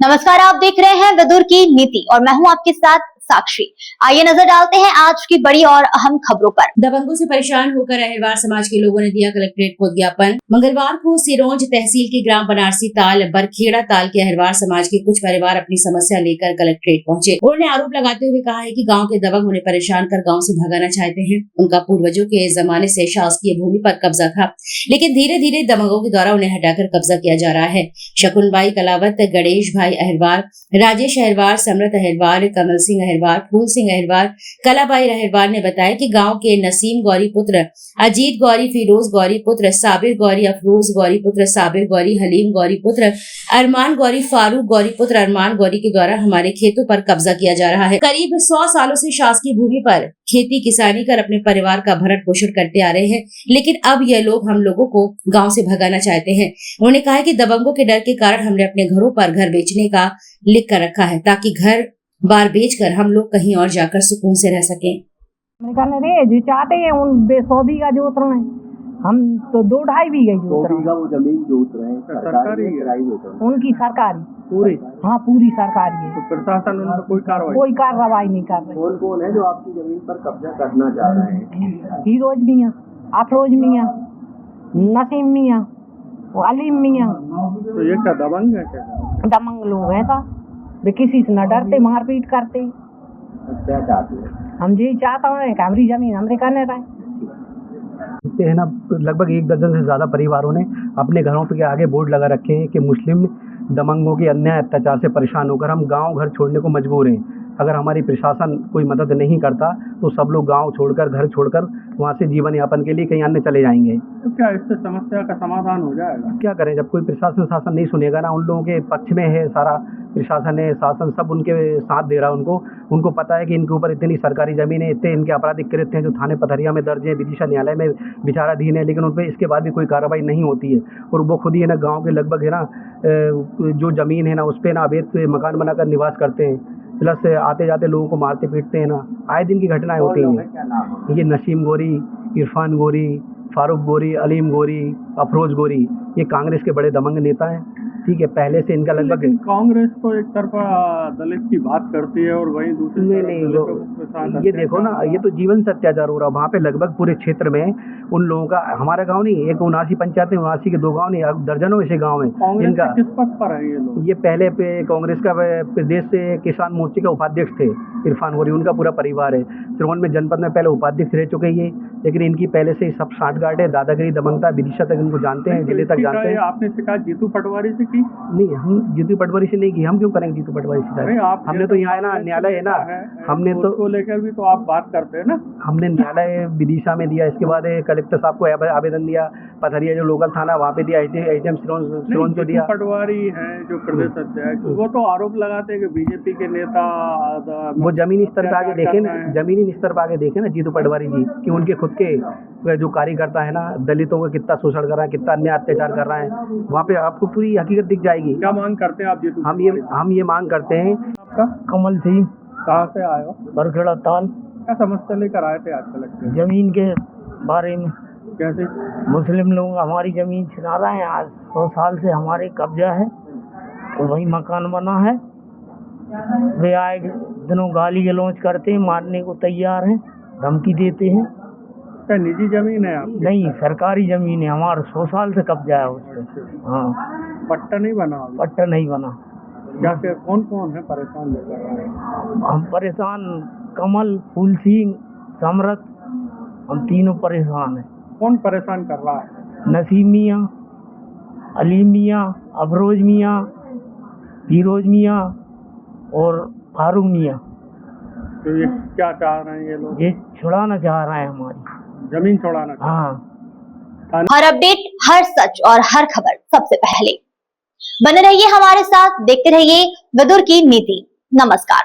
नमस्कार, आप देख रहे हैं विदुर की नीति और मैं हूं आपके साथ साक्षी। आइए नजर डालते हैं आज की बड़ी और अहम खबरों पर। दबंगों से परेशान होकर अहिरवार समाज के लोगों ने दिया कलेक्ट्रेट को ज्ञापन। मंगलवार को सिरोंज तहसील के ग्राम बनारसी ताल बरखेड़ा ताल के अहिरवार समाज के कुछ परिवार अपनी समस्या लेकर कलेक्ट्रेट पहुंचे। उन्होंने आरोप लगाते हुए कहा है कि गांव के दबंग उन्हें परेशान कर गांव से भगाना चाहते हैं। उनका पूर्वजों के जमाने से शासकीय भूमि पर कब्जा था, लेकिन धीरे धीरे दबंगों के द्वारा उन्हें हटाकर कब्जा किया जा रहा है। शकुनबाई कलावत, गणेश भाई अहिरवार, राजेश अहिरवार, समृत अहिरवार, कमल सिंह अहिरवार, फूल सिंह अहिरवार, कलाबाई अहिरवार ने बताया कि गांव के नसीम गौरी पुत्र अजीत गौरी, फिरोज गौरी पुत्र साबिर गौरी, अफरोज गौरी पुत्र साबिर गौरी, हलीम गौरी पुत्र अरमान गौरी, फारूक गौरी पुत्र अरमान गौरी के द्वारा हमारे खेतों पर कब्जा किया जा रहा है। करीब 100 सालों से शासकीय भूमि पर खेती किसानी कर अपने परिवार का भरण पोषण करते आ रहे हैं, लेकिन अब ये लोग हम लोगों को गांव से भगाना चाहते हैं। उन्होंने कहा है कि दबंगों के डर के कारण हमने अपने घरों पर घर बेचने का लिख कर रखा है, ताकि घर बार बेचकर हम लोग कहीं और जाकर सुकून से रह सकें। जो चाहते हैं उन 100 बीघा जोत रहे हैं, हम तो 2-2.5 बीघा जोत रहे हैं। वो जमीन जोत रहे हैं सरकारी उनकी सरकारी पूरी, हाँ पूरी सरकारी है। तो प्रशासन उन पर कोई कार्रवाई नहीं कर रही। कौन कौन है जो आपकी जमीन पर कब्जा करना चाह रहे हैं? फिरोज मियाँ, अफरोज मियाँ, नसीम मियाँ, अलीम मियाँ। तो ये क्या दबंग है? क्या दबंग लोग हैं साहब, वे किसी से न डरते, मारपीट करते। क्या चाहते हैं? हम यही चाहता हूँ कि हमारी जमीन हमरे करने रहे। है ना, लगभग 1 दर्जन से ज़्यादा परिवारों ने अपने घरों के आगे बोर्ड लगा रखे हैं कि मुस्लिम दबंगों के अन्याय अत्याचार से परेशान होकर हम गांव घर छोड़ने को मजबूर हैं। अगर हमारी प्रशासन कोई मदद नहीं करता तो सब लोग गांव छोड़कर, घर छोड़कर वहां से जीवन यापन के लिए कहीं अन्य चले जाएंगे। तो क्या इससे समस्या का समाधान हो जाएगा? क्या करें, जब कोई प्रशासन शासन नहीं सुनेगा ना, उन लोगों के पक्ष में है सारा प्रशासन है, शासन सब उनके साथ दे रहा है। उनको पता है कि इनके ऊपर इतनी सरकारी ज़मीन है, इतने इनके आपराधिक कृत्य हैं जो थाने पथरिया में दर्ज है, विदिशा न्यायालय में विचाराधीन है, लेकिन उन पर इसके बाद भी कोई कार्रवाई नहीं होती है। और वो खुद ही है ना गाँव के लगभग है ना जो ज़मीन है ना उस पर ना अवैध मकान बनाकर निवास करते हैं, प्लस आते जाते लोगों को मारते पीटते हैं ना। आए दिन की घटनाएं होती हैं। ये नसीम गौरी, इरफान गौरी, फारूक गौरी, अलीम गौरी, अफरोज गौरी, ये कांग्रेस के बड़े दबंग नेता हैं। ठीक है, पहले से इनका लगभग कांग्रेस तो एक तरफा दलित की बात करती है और वहीं दूसरी नहीं, ये देखो ना, ये तो जीवन से अत्याचार हो रहा है वहाँ पे। लगभग पूरे क्षेत्र में उन लोगों का, हमारा गांव नहीं, एक 79 पंचायत है, 79 के 2 गांव नहीं, दर्जनों ऐसे गांव हैं इनका। किस पद पर है ये लोग? ये पहले पे कांग्रेस का प्रदेश से किसान मोर्चे का उपाध्यक्ष थे इरफान गौरी, उनका पूरा परिवार है। सिरोंज में जनपद में पहले उपाध्यक्ष रह चुके ये, लेकिन इनकी पहले से सब साठगांठ है, दादागिरी दबंगता, विदिशा तक इनको जानते हैं, जिले तक जानते हैं। आपने शिकायत जीतू पटवारी से की? नहीं, हम जीतू पटवारी से नहीं की। हम क्यों करेंगे जीतू पटवारी से? हमने तो यहाँ है ना न्यायालय है ना, हमने तो लेकर भी तो आप बात करते हैं ना। हमने न्यायालय विदिशा में दिया, इसके बाद कलेक्टर साहब को आवेदन दिया, पथरिया जो लोकल थाना वहाँ पे दिया, एचडीएम सिरोंज को दिया। पटवारी है जो प्रदेश अध्यक्ष, वो तो आरोप लगाते हैं कि बीजेपी के नेता वो जमीनी स्तर पे आगे देखे ना, जमीनी स्तर पे आगे देखे ना जीतू पटवारी जी कि उनके खुद के जो कार्यकर्ता है ना, दलितों का कितना शोषण कर रहा है, कितना अन्याय अत्याचार कर रहा है, वहाँ पे आपको पूरी हकीकत दिख जाएगी। क्या मांग करते हैं आप जीतू? हम ये मांग करते हैं। आपका? कमल सिंह। कहाँ से आए हो? बरखेड़ा ताल। क्या समस्या लेकर आए थे आज कलेक्टर? जमीन के बारे में। कैसे? मुस्लिम लोग हमारी जमीन छिना रहे हैं, आज 100 साल से हमारे कब्जा है, तो वही मकान बना है। वे आए दिनों गाली गलौज करते हैं, मारने को तैयार हैं, धमकी देते हैं। क्या निजी जमीन है आपकी? नहीं, सरकारी जमीन है, हमारा 100 साल से कब्जा है उस पर। हाँ, पट्टा नहीं बना? पट्टा नहीं बना। क्या क्या कौन कौन है परेशान लेकर? हम परेशान, कमल, फूल सिंह, समरत, हम तीनों परेशान हैं। कौन परेशान कर रहा है? नसीम मियाँ, अलीम मियाँ, अफरोज मियाँ, फिरोज मियाँ और फारूक मियाँ। तो ये क्या चाह रहे हैं ये लोग? ये छुड़ाना चाह रहे हैं, हमारी जमीन छुड़ाना। हाँ। हर अपडेट, हर सच और हर खबर सबसे पहले बने रहिए हमारे साथ, देखते रहिए विदुर की नीति। नमस्कार।